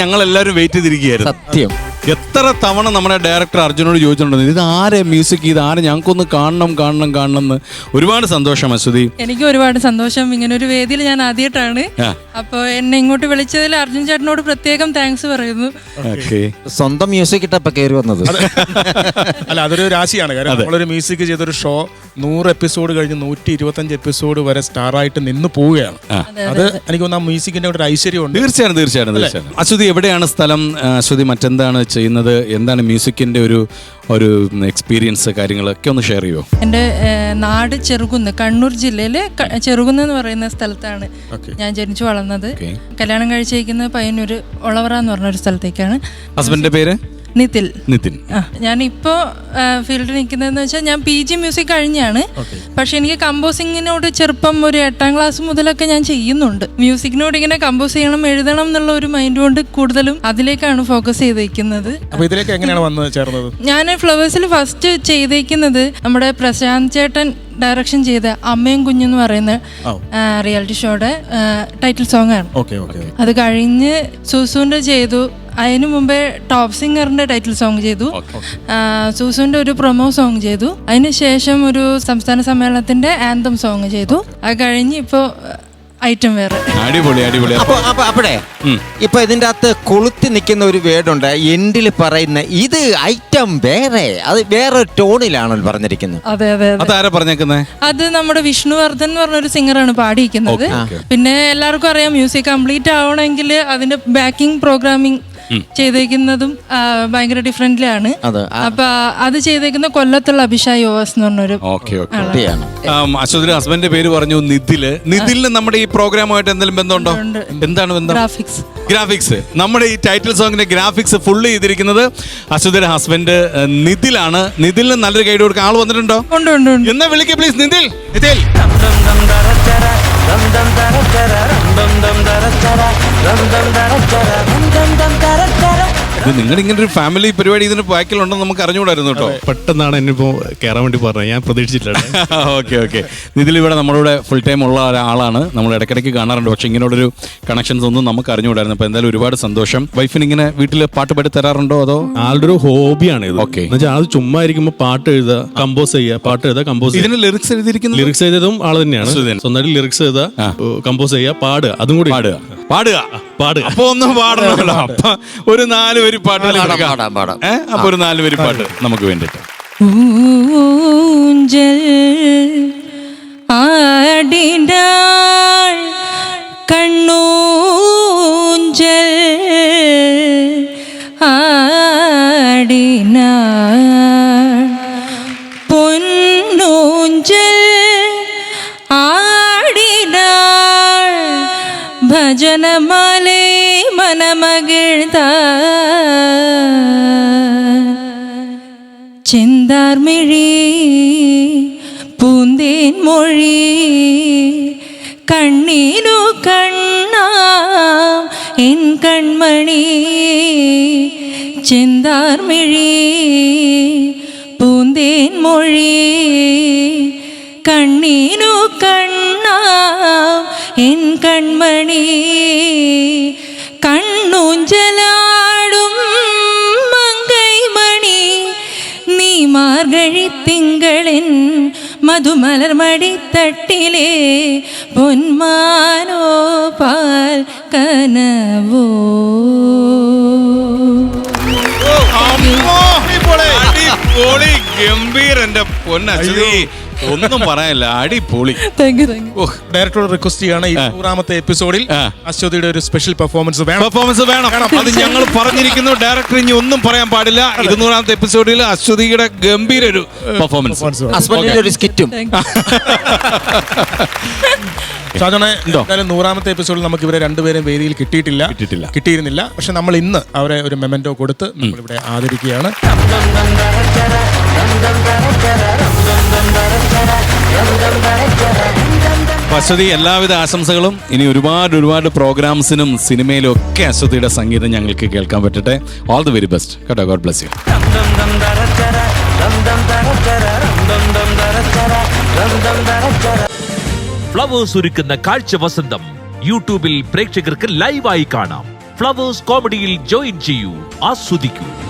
ഞങ്ങൾ എല്ലാവരും വെയിറ്റ് ചെയ്തിരിക്കുകയായിരുന്നു. സത്യം. എത്ര തവണ നമ്മുടെ ഡയറക്ടർ അർജുനോട് ചോദിച്ചിട്ടുണ്ട്, ഇത് ആരെ മ്യൂസിക്, ഇത് ആരെ, ഞങ്ങൾക്കൊന്ന് കാണണം എന്ന്. ഒരുപാട് സന്തോഷം അശ്വതി. എനിക്ക് ഒരുപാട് സന്തോഷം. ഇങ്ങനെ ഒരു വേദിയിൽ ഞാൻ ആദ്യമായിട്ടാണ്. അപ്പോൾ എന്നെ ഇങ്ങോട്ട് വിളിച്ചതിൽ അർജുൻ ചേട്ടനോട് പ്രത്യേകം താങ്ക്സ് പറയുന്നു. സ്വന്തം മ്യൂസിക് ഇട്ടപ്പോ കയറി വന്നത് അല്ല, അതൊരു രാശിയാണ്. കാരണം നമ്മളൊരു മ്യൂസിക് ചെയ്തൊരു ഷോ 100 എപ്പിസോഡ് കഴിഞ്ഞ് 125 എപ്പിസോഡ് വരെ സ്റ്റാറായിട്ട് നിന്ന് പോവുകയാണ്. അത് എനിക്ക് തോന്നുന്നു ആ മ്യൂസിക്കിന്റെ ഒരു ഐശ്വര്യമുണ്ട്. തീർച്ചയായും. അശ്വതി എവിടെയാണ് സ്ഥലം? അശ്വതി മറ്റെന്താണ് ചെയ്യുന്നത്? എന്താണ് മ്യൂസിക്കിന്റെ ഒരു എക്സ്പീരിയൻസ്, കാര്യങ്ങളൊക്കെ ഒന്ന് ഷെയർ ചെയ്യുമോ? എൻ്റെ നാട് ചെറുകുന്ന്, കണ്ണൂർ ജില്ലയിലെ ചെറുകുന്ന് എന്ന് പറയുന്ന സ്ഥലത്താണ് ഞാൻ ജനിച്ചു വളർന്നത്. കല്യാണം കഴിച്ചിരിക്കുന്നത് പയ്യന്നൂര് ഒളവറ എന്ന് പറഞ്ഞൊരു സ്ഥലത്തേക്കാണ്. ഹസ്ബൻഡിന്റെ പേര് നിതിൻ. ഞാനിപ്പോ ഫീൽഡിൽ നിൽക്കുന്നതെന്ന് വെച്ചാൽ ഞാൻ PG മ്യൂസിക് കഴിഞ്ഞാണ്. പക്ഷെ എനിക്ക് കമ്പോസിങ്ങിനോട് ചെറുപ്പം ഒരു 8ാം ക്ലാസ് മുതലൊക്കെ ഞാൻ ചെയ്യുന്നുണ്ട്. മ്യൂസിക്കിനോട് ഇങ്ങനെ കമ്പോസ് ചെയ്യണം, എഴുതണം എന്നുള്ള ഒരു മൈൻഡ് കൊണ്ട് കൂടുതലും അതിലേക്കാണ് ഫോക്കസ് ചെയ്തേക്കുന്നത്. ഇതിലേക്ക് എങ്ങനെയാണ് വന്ന് ചേർന്നത്? ഞാൻ ഫ്ലവേഴ്സിൽ ഫസ്റ്റ് ചെയ്തേക്കുന്നത് നമ്മുടെ പ്രശാന്ത് ചേട്ടൻ ഡയറക്ഷൻ ചെയ്ത അമ്മയും കുഞ്ഞെന്ന് പറയുന്ന റിയാലിറ്റി ഷോയുടെ ടൈറ്റിൽ സോങ് ആണ്. അത് കഴിഞ്ഞ് സൂസുവിന്റെ ചെയ്തു. അതിനു മുമ്പേ ടോപ്പ് സിംഗറിന്റെ ടൈറ്റിൽ സോങ് ചെയ്തു. സൂസുവിന്റെ ഒരു പ്രൊമോ സോങ് ചെയ്തു. അതിനുശേഷം ഒരു സംസ്ഥാന സമ്മേളനത്തിന്റെ ആന്തം സോങ് ചെയ്തു. അത് കഴിഞ്ഞ് ഇപ്പോ ഐറ്റം വേറെ. അടിപൊളി. അപ്പഴേ ഇപ്പൊ ഇതിന്റെ അകത്ത് കൊളുത്തി നിൽക്കുന്ന ഒരു വേർഡുണ്ട് എൻഡിൽ പറയുന്ന, ഇത് ഐറ്റം വേറെ, അത് വേറെ ടോണിലാണല്ലോ പറഞ്ഞിരിക്കുന്നത്. അതെ. അതാരാ പറഞ്ഞേക്കുന്നത്? അത് നമ്മുടെ വിഷ്ണുവർദ്ധൻ എന്ന് പറഞ്ഞൊരു സിംഗറാണ് പാടിയിരിക്കുന്നത്. പിന്നെ എല്ലാവർക്കും അറിയാം, മ്യൂസിക് കംപ്ലീറ്റ് ആവണമെങ്കിൽ അതിന്റെ ബാക്കിംഗ് പ്രോഗ്രാമിംഗ് ചെയ്തേക്കുന്നതും ഭയങ്കര ഡിഫറെന്റിലാണ്. അപ്പൊ അത് ചെയ്തേക്കുന്ന കൊല്ലത്തുള്ള അഭിഷായ് യോവാസ് എന്ന് പറഞ്ഞൊരു. അശ്വതിയുടെ ഹസ്ബൻഡിന്റെ പേര് പറഞ്ഞു നിതിലിന് നമ്മുടെ ഈ പ്രോഗ്രാമുമായിട്ട് എന്തെങ്കിലും ബന്ധമുണ്ടോ? എന്താണ് ബന്ധം? ഗ്രാഫിക്സ്. നമ്മുടെ ഈ ടൈറ്റിൽ സോങ്ങിന്റെ ഗ്രാഫിക്സ് ഫുള്ള് ചെയ്തിരിക്കുന്നത് അശ്വതിയുടെ ഹസ്ബൻഡ് നിതിലാണ്. നിതിലിന് നല്ലൊരു ഗൈഡ് കൊടുക്കാൻ ആൾ വന്നിട്ടുണ്ടോ? എന്നാ വിളിക്കേ പ്ലീസ്. നിതിൽ. നിങ്ങൾ ഇങ്ങനെ ഒരു ഫാമിലി പരിപാടി ഇതിന് ബാക്കിലുണ്ടെന്ന് നമുക്ക് അറിഞ്ഞുകൂടായിരുന്നു കേട്ടോ. പെട്ടെന്നാണ് എന്നിപ്പോ കയറാൻ വേണ്ടി പറഞ്ഞത്, ഞാൻ പ്രതീക്ഷിച്ചില്ല. ഓക്കെ. ഇതിൽ ഇവിടെ നമ്മളുടെ ഫുൾ ടൈം ഉള്ള ഒരാളാണ്, നമ്മൾ ഇടയ്ക്കിടയ്ക്ക് കാണാറുണ്ട്. പക്ഷെ ഇങ്ങനെയുള്ളൊരു കണക്ഷൻസ് ഒന്നും നമുക്ക് അറിഞ്ഞുകൂടായിരുന്നു. അപ്പൊ എന്തായാലും ഒരുപാട് സന്തോഷം. വൈഫിന് ഇങ്ങനെ വീട്ടിൽ പാട്ട് പാടി തരാറുണ്ടോ? അതോ ആളുടെ ഒരു ഹോബിയാണ് ഇത്. ആൾ ചുമ്മാ ഇരിക്കുമ്പോ പാട്ട് എഴുതുക, കമ്പോസ് ചെയ്യുക, പാട്ട് എഴുതുക, കമ്പോസ്. ഇതിന് ലിറിക്സ് എഴുതിയിരിക്കുന്നത്? ലിറിക്സ് എഴുതിയതും ആൾ തന്നെയാണ്. സ്വന്തമായിട്ട് ലിറിക്സ് എഴുതുക, കമ്പോസ് ചെയ്യുക, പാടുക, അതും കൂടി പാടുക. അപ്പൊ ഒന്നും പാടണമല്ലോ. അപ്പൊ ഒരു 4 വരി പാട്ട്. അപ്പൊ ഒരു 4 വരി പാട്ട് നമുക്ക് വേണ്ടിട്ട്. ഊഞ്ചൽ ആടിനാൾ കണ്ണൂഞ്ചൽ ആടിനാൾ പൊന്നൂഞ്ചൽ ആടിനാൾ ഭജനമാലേ മനമകിഴ്ത ചെന്താർമിഴി പൂന്തേൻ മൊഴി കണ്ണീനു കണ്ണാം എൻ കൺമണി ചെന്താർമിഴി പൂന്തേൻ മൊഴി കണ്ണീനു കണ്ണാം എൻ കൺമണി കണ്ണൂഞ്ചലാടും മങ്കൈമണി നീ മാർഗഴി തിങ്കളിൻ മധുമലർമടിത്തട്ടിലെ പൊന്മാനോ പാൽ കനവോ. ഗംഭീർ. എന്റെ പൊന്നശ്വതി, ഒന്നും പറയാനില്ല, അടിപൊളി. ഡയറക്ടർ റിക്വസ്റ്റ് ചെയ്യാണ്, ഈ 100ാമത്തെ എപ്പിസോഡിൽ അശ്വതിയുടെ ഒരു സ്പെഷ്യൽ പെർഫോമൻസ് വേണം. അത് ഞങ്ങൾ പറഞ്ഞിരിക്കുന്നു. ഡയറക്ടർ ഇനി ഒന്നും പറയാൻ പാടില്ല. 200ാമത്തെ എപ്പിസോഡിൽ അശ്വതിയുടെ ഗംഭീര ഒരു പെർഫോമൻസ്, ഹസ്ബൻഡിന്റെ ഒരു സ്കിറ്റും. ഷാജോണെ, എന്തായാലും 100ാമത്തെ എപ്പിസോഡിൽ നമുക്ക് ഇവരെ രണ്ടുപേരും വേദിയിൽ കിട്ടിയിരുന്നില്ല. പക്ഷെ നമ്മൾ ഇന്ന് അവരെ ഒരു മെമന്റോ കൊടുത്ത് നമ്മളിവിടെ ആദരിക്കുകയാണ്. അശ്വതി, എല്ലാവിധ ആശംസകളും. ഇനി ഒരുപാട് പ്രോഗ്രാംസിനും സിനിമയിലും ഒക്കെ അശ്വതിയുടെ സംഗീതം ഞങ്ങൾക്ക് കേൾക്കാൻ പറ്റട്ടെ. ഓൾ ദി വെരി ബെസ്റ്റ് കേട്ടോ. God bless you. ഫ്ലവേഴ്സ് ഒരുക്കുന്ന കാഴ്ച വസന്തം യൂട്യൂബിൽ പ്രേക്ഷകർക്ക് ലൈവായി കാണാം. ഫ്ലവേഴ്സ് കോമഡിയിൽ ജോയിൻ ചെയ്യൂ, ആസ്വദിക്കൂ.